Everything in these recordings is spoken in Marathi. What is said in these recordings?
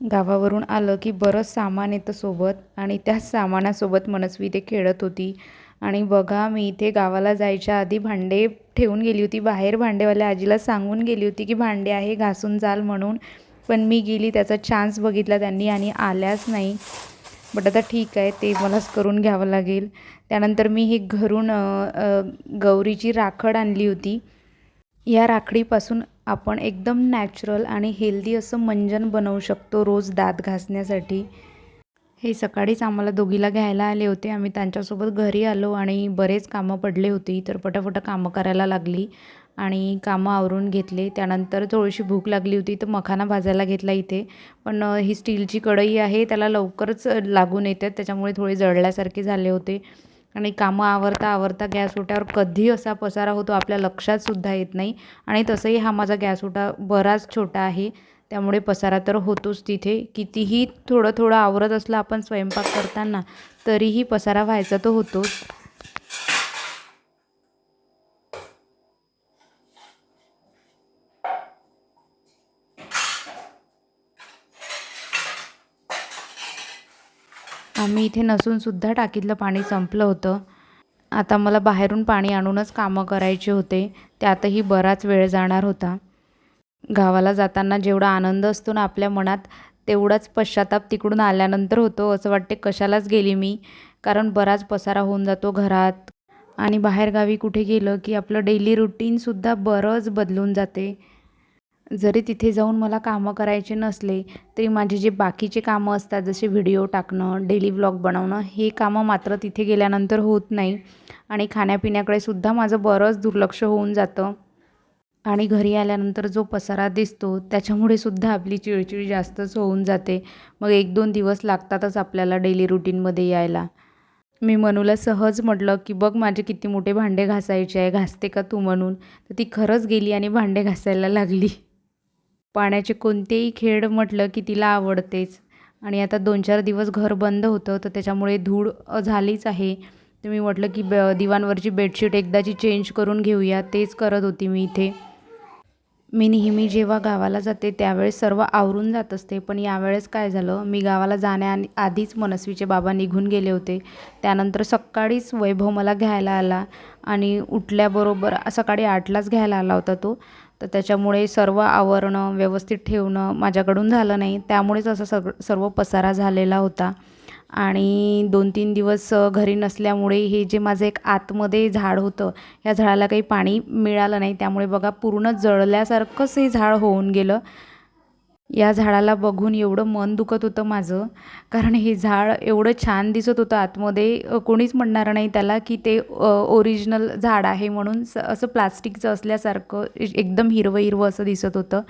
गावावरून आलं की बरंच सामान येतं सोबत आणि त्याच सामानासोबत मनस्वी ते खेळत होती. आणि बघा मी इथे गावाला जायच्या आधी भांडे ठेवून गेली होती बाहेर. भांडेवाल्या आजीला सांगून गेली होती की भांडे आहे घासून जाल म्हणून. पण मी गेली त्याचा चान्स बघितला त्यांनी आणि आल्याच नाही. बट आता ठीक आहे, ते मलाच करून घ्यावं लागेल. त्यानंतर मी ही घरून गौरीची राखड आणली होती. या राखडीपासून आपण एकदम नॅचरल आणि हेल्दी असं मंजन बनवू शकतो रोज दात घासण्यासाठी. हे सकाळीच आम्हाला दोघीला घ्यायला आले होते. आम्ही त्यांच्यासोबत घरी आलो आणि बरेच कामं पडले होती, तर पटापट कामं करायला लागली आणि कामं आवरून घेतले. त्यानंतर थोडीशी भूक लागली होती तर मखाना भाजायला घेतला इथे. पण ही स्टीलची कढई आहे, त्याला लवकरच लागून येतात, त्याच्यामुळे थोडे जळल्यासारखे झाले होते. आणि कामं आवरता आवरता गॅस ओट्यावर कधी असा पसारा होतो आपल्या लक्षातसुद्धा येत नाही. आणि तसंही हा माझा गॅस ओटा बराच छोटा आहे, त्यामुळे पसारा तर होतोच तिथे. कितीही थोडं थोडं आवरत असलं आपण स्वयंपाक करताना तरीही पसारा व्हायचा तो होतोच. आम्ही इथे नसूनसुद्धा टाकीतलं पाणी संपलं होतं. आता मला बाहेरून पाणी आणूनच कामं करायचे होते, त्यातही बराच वेळ जाणार होता. गावाला जाताना जेवढा आनंद असतो ना आपल्या मनात, तेवढाच पश्चाताप तिकडून आल्यानंतर होतो. असं वाटते कशालाच गेली मी, कारण बराच पसारा होऊन जातो घरात. आणि बाहेरगावी कुठे गेलं की आपलं डेली रुटीनसुद्धा बरंच बदलून जाते. जरी तिथे जाऊन मला कामं करायचे नसले तरी माझे जे बाकीचे कामं असतात, जसे व्हिडिओ टाकणं, डेली व्लॉग बनवणं, हे कामं मात्र तिथे गेल्यानंतर होत नाही. आणि खाण्यापिण्याकडे सुद्धा माझं बरंच दुर्लक्ष होऊन जातं. आणि घरी आल्यानंतर जो पसारा दिसतो त्याच्यामुळे सुद्धा आपली चिडचिड जास्तच होऊन जाते. मग 1-2 दिवस लागतातच आपल्याला डेली रुटीनमध्ये यायला. मी मनूला सहज म्हटलं की बघ माझे किती मोठे भांडे घासायचे आहे, घासते का तू म्हणून. तर ती खरंच गेली आणि भांडे घासायला लागली. पाण्याचे कोणतेही खेळ म्हटलं की तिला आवडतेच. आणि आता 2-4 दिवस घर बंद होतं, तर त्याच्यामुळे धूळ झालीच आहे. तर मी म्हटलं की दिवाणवरची बेडशीट एकदाची चेंज करून घेऊया. तेच करत होती मी इथे. मी नेहमी जेव्हा गावाला जाते त्यावेळेस सर्व आवरून जात असते, पण यावेळेस काय झालं, मी गावाला जाण्याआधीच मनस्वीचे बाबा निघून गेले होते. त्यानंतर सकाळीच वैभव मला घ्यायला आला आणि उठल्याबरोबर सकाळी 8लाच घ्यायला आला होता तो. तर त्याच्यामुळे सर्व आवरणं, व्यवस्थित ठेवणं माझ्याकडून झालं नाही. त्यामुळेच असं सर्व पसारा झालेला होता. आणि 2-3 दिवस घरी नसल्यामुळे हे जे माझं एक आतमध्ये झाड होतं, ह्या झाडाला काही पाणी मिळालं नाही. त्यामुळे बघा पूर्ण जळल्यासारखंच हे झाड होऊन गेलं. या झाडाला बघून एवढं मन दुखत होतं माझं, कारण हे झाड एवढं छान दिसत होतं आतमध्ये. कोणीच म्हणणार नाही त्याला की ते ओरिजिनल झाड आहे म्हणून. असं प्लास्टिकचं असल्यासारखं एकदम हिरवं हिरवं असं दिसत होतं.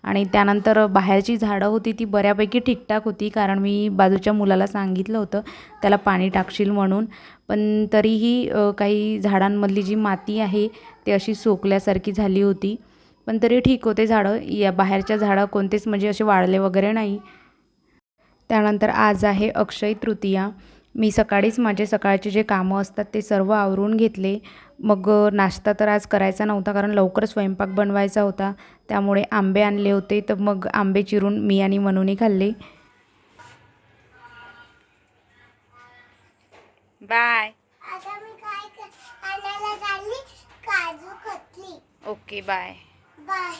आणि त्यानंतर बाहेरची झाडं होती ती बऱ्यापैकी ठीकठाक होती, कारण मी बाजूच्या मुलाला सांगितलं होतं त्याला पाणी टाकशील म्हणून. पण तरीही काही झाडांमधली जी माती आहे ती अशी सोकल्यासारखी झाली होती. पण तरी ठीक होते झाडं. या बाहेरच्या झाडं कोणतेच म्हणजे असे वाळले वगैरे नाही. त्यानंतर आज आहे अक्षय तृतीया. मी सकाळीच माझे सकाळचे जे कामं असतात ते सर्व आवरून घेतले. मग नाश्ता तर आज करायचा नव्हता, कारण लवकर स्वयंपाक बनवायचा होता. त्यामुळे आंबे आणले होते, तर मग आंबे चिरून मी आणि मनूने खाल्ले. बाय. आता मी काय आणायला चालली, kaju katli. Okay bye. Bye.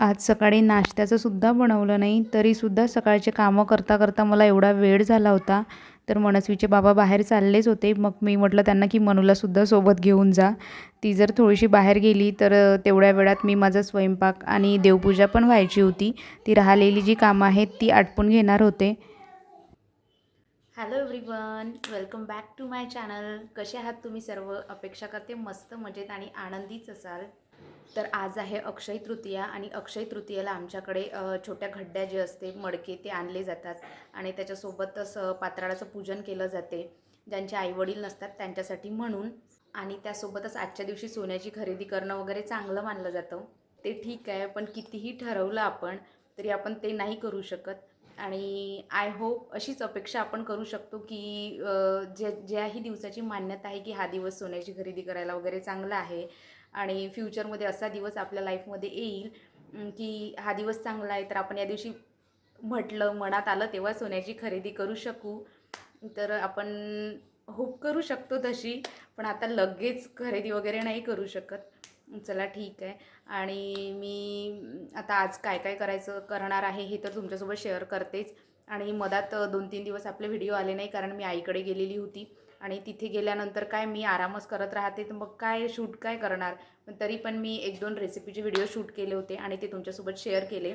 आज सकाळी नाश्त्याचं सुद्धा बनवलं नाही, तरीसुद्धा सकाळचे कामं करता करता मला एवढा वेळ झाला होता. तर मनस्वीचे बाबा बाहेर चाललेच होते. मग मी म्हटलं त्यांना की मनूलासुद्धा सोबत घेऊन जा. ती जर थोडीशी बाहेर गेली तर तेवढ्या वेळात मी माझा स्वयंपाक आणि देवपूजा पण व्हायची होती. ती राहिलेली जी कामं आहेत ती आटपून घेणार होते. Hello everyone, welcome back to my channel. कसे आहात तुम्ही सर्व? अपेक्षा करते मस्त मजेत आणि आनंदीच असाल. तर आज आहे अक्षय तृतीया आणि अक्षय तृतीयेला आमच्याकडे छोट्या घड्या जे असते मडके ते आणले जातात आणि त्याच्यासोबतच पात्राळाचं पूजन केलं जाते, ज्यांचे आईवडील नसतात त्यांच्यासाठी म्हणून. आणि त्यासोबतच आजच्या दिवशी सोन्याची खरेदी करणं वगैरे चांगलं मानलं जातं. ते ठीक आहे, पण कितीही ठरवलं आपण तरी आपण ते नाही करू शकत. आणि आय होप अशीच अपेक्षा आपण करू शकतो की ज्याही दिवसाची मान्यता आहे की हा दिवस सोन्याची खरेदी करायला वगैरे चांगला आहे आणि फ्युचरमध्ये असा दिवस आपल्या लाईफमध्ये येईल की हा दिवस चांगला आहे, तर आपण या दिवशी मनात आलं तेव्हा सोन्याची खरेदी करू शकू. तर आपण होप करू शकतो तशी, पण आता लगेच खरेदी वगैरे नाही करू शकत. चला ठीक आहे. आणि मी आता आज काय काय करणार आहे हे तर तुमच्यासोबत शेअर करतेच. आणि मधात 2-3 दिवस आपले व्हिडिओ आले नाही, कारण मी आईकडे गेलेली होती आणि तिथे गेल्यानंतर काय मी आरामच करत राहते, तर मग काय शूट काय करणार. पण तरी पण मी 1-2 रेसिपीचे व्हिडिओ शूट केले होते आणि ते तुमच्यासोबत शेअर केले.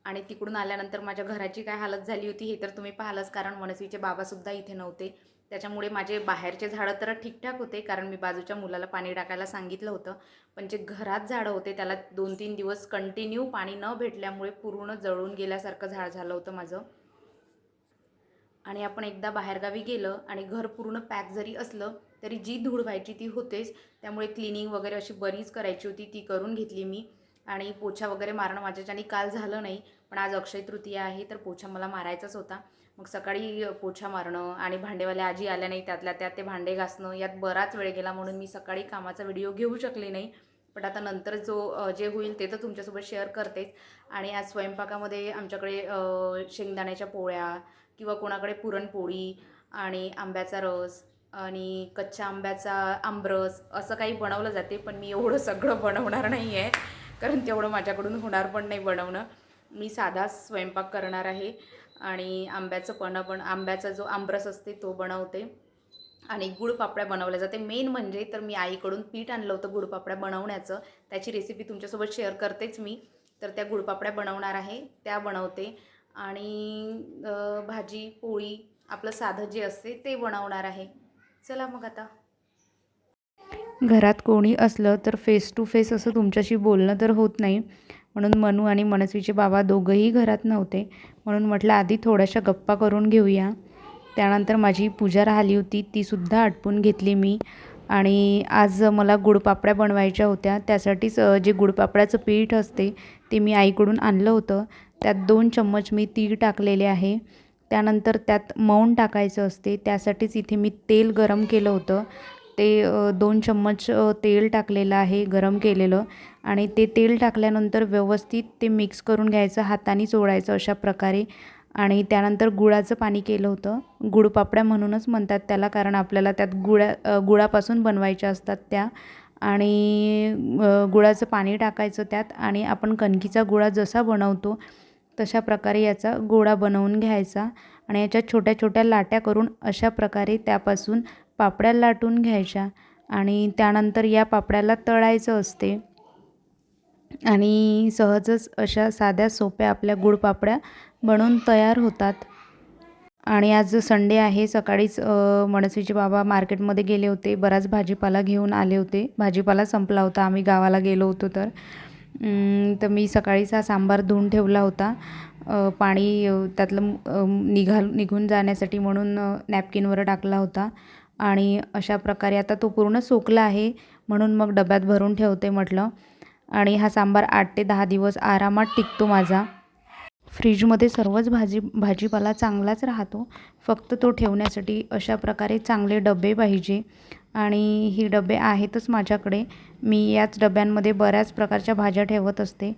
आणि तिकडून आल्यानंतर माझ्या घराची काय हालत झाली होती हे तर तुम्ही पाहालच, कारण मनस्वीचे बाबासुद्धा इथे नव्हते. त्याच्यामुळे माझे बाहेरचे झाडं तर ठीकठाक होते, कारण मी बाजूच्या मुलाला पाणी टाकायला सांगितलं होतं. पण जे घरात झाडं होते त्याला 2-3 दिवस कंटिन्यू पाणी न भेटल्यामुळे पूर्ण जळून गेल्यासारखं झाड झालं होतं माझं. आणि आपण एकदा बाहेरगावी गेलं आणि घर पूर्ण पॅक जरी असलं तरी जी धूळ व्हायची ती होतेच. त्यामुळे क्लिनिंग वगैरे अशी बरीच करायची होती, ती करून घेतली मी. आणि पोछा वगैरे मारणं माझ्याच्याने काल झालं नाही, पण आज अक्षय तृतीया आहे तर पोछा मला मारायचाच होता. मग सकाळी पोछा मारणं आणि भांडेवाल्या आजी आल्या नाही, त्यातल्या त्यात ते भांडे घासणं यात बराच वेळ गेला, म्हणून मी सकाळी कामाचा व्हिडिओ घेऊ शकले नाही. पण आता नंतर जे होईल ते तर तुमच्यासोबत शेअर करतेच. आणि आज स्वयंपाकामध्ये आमच्याकडे शेंगदाण्याच्या पोळ्या किंवा कोणाकडे पुरणपोळी आणि आंब्याचा रस आणि कच्च्या आंब्याचा आमरस असं काही बनवलं जाते. पण मी एवढं सगळं बनवणार नाही आहे, कारण तेवढं माझ्याकडून होणार पण नाही बनवणं. मी साधा स्वयंपाक करणार आहे आणि आंब्याचा जो आमरस असते तो बनवते आणि गुळपापड्या बनवल्या जाते. मेन म्हणजे तर मी आईकडून पीठ आणलं होतं गुळपापड्या बनवण्याचं, त्याची रेसिपी तुमच्यासोबत शेअर करतेच मी. तर त्या गुळपापड्या बनवणार आहे, त्या बनवते. आणि भाजी पोळी आपलं साधं जे असते ते बनवणार आहे. चला मग आता. घरात कोणी असलं तर फेस टू फेस असं तुमच्याशी बोलणं तर होत नाही, म्हणून मनू आणि मनस्वीचे बाबा दोघंही घरात नव्हते. म्हणून म्हटलं आधी थोड्याशा गप्पा करून घेऊया. त्यानंतर माझी पूजा राहिली होती तीसुद्धा आटपून घेतली मी. आणि आज मला गुळपापड्या बनवायच्या होत्या, त्यासाठीच जे गुळपापड्याचं पीठ असते ते मी आईकडून आणलं होतं. त्यात 2 चम्मच मी तीळ टाकलेले आहे. त्यानंतर त्यात मौन टाकायचं असते, त्यासाठीच इथे मी तेल गरम केलं होतं. ते 2 चम्मच तेल टाकलेलं आहे गरम केलेलं. आणि ते तेल टाकल्यानंतर व्यवस्थित ते मिक्स करून घ्यायचं, हाताने चोळायचं अशा प्रकारे. आणि त्यानंतर गुळाचं पाणी केलं होतं. गुळपापड्या म्हणूनच म्हणतात त्याला, कारण आपल्याला त्यात गुळापासून बनवायच्या असतात त्या. आणि गुळाचं पाणी टाकायचं त्यात आणि आपण कणकीचा गोळा जसा बनवतो तशा प्रकारे याचा गोळा बनवून घ्यायचा. आणि याच्या छोट्या छोट्या लाट्या करून अशा प्रकारे त्यापासून पापड्या लाटून घ्यायच्या. आणि त्यानंतर या पापड्याला तळायचं असते. आणि सहजच अशा साध्या सोप्या आपल्या गुळपापड्या बनवून तयार होतात. आणि आज संडे आहे, सकाळीच मनस्वीचे बाबा मार्केटमध्ये गेले होते, बराच भाजीपाला घेऊन आले होते. भाजीपाला संपला होता, आम्ही गावाला गेलो होतो तर मी सकाळीच हा सांबार धुवून ठेवला होता. पाणी त्यातलं निघून जाण्यासाठी म्हणून नॅपकिनवर टाकला होता. आणि अशा प्रकारे आता तो पूर्ण सुकला आहे, म्हणून मग डब्यात भरून ठेवते म्हटलं. आणि हा सांबार 8 ते 10 दिवस आरामात टिकतो माझा. फ्रीजमध्ये सर्वच भाजीपाला चांगलाच राहतो, फक्त तो ठेवण्यासाठी अशा प्रकारे चांगले डबे पाहिजे. आणि ही डबे आहेतच माझ्याकडे. मी याच डब्यांमध्ये बऱ्याच प्रकारच्या भाज्या ठेवत असते.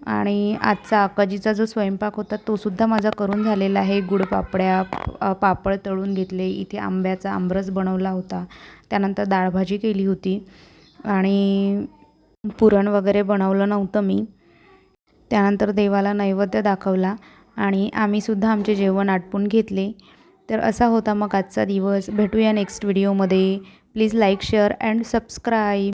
आणि आजचा आकाजीचा जो स्वयंपाक होता तोसुद्धा माझा करून झालेला आहे. गुळपापड्या, पापड तळून घेतले, इथे आंब्याचा आमरस बनवला होता, त्यानंतर डाळभाजी केली होती आणि पुरण वगैरे बनवलं नव्हतं मी. त्यानंतर देवाला नैवेद्य दाखवला आणि आम्हीसुद्धा आमचे जेवण आटपून घेतले. तर असा होता मग आजचा दिवस. भेटूया नेक्स्ट व्हिडिओमध्ये. Please like, share and subscribe.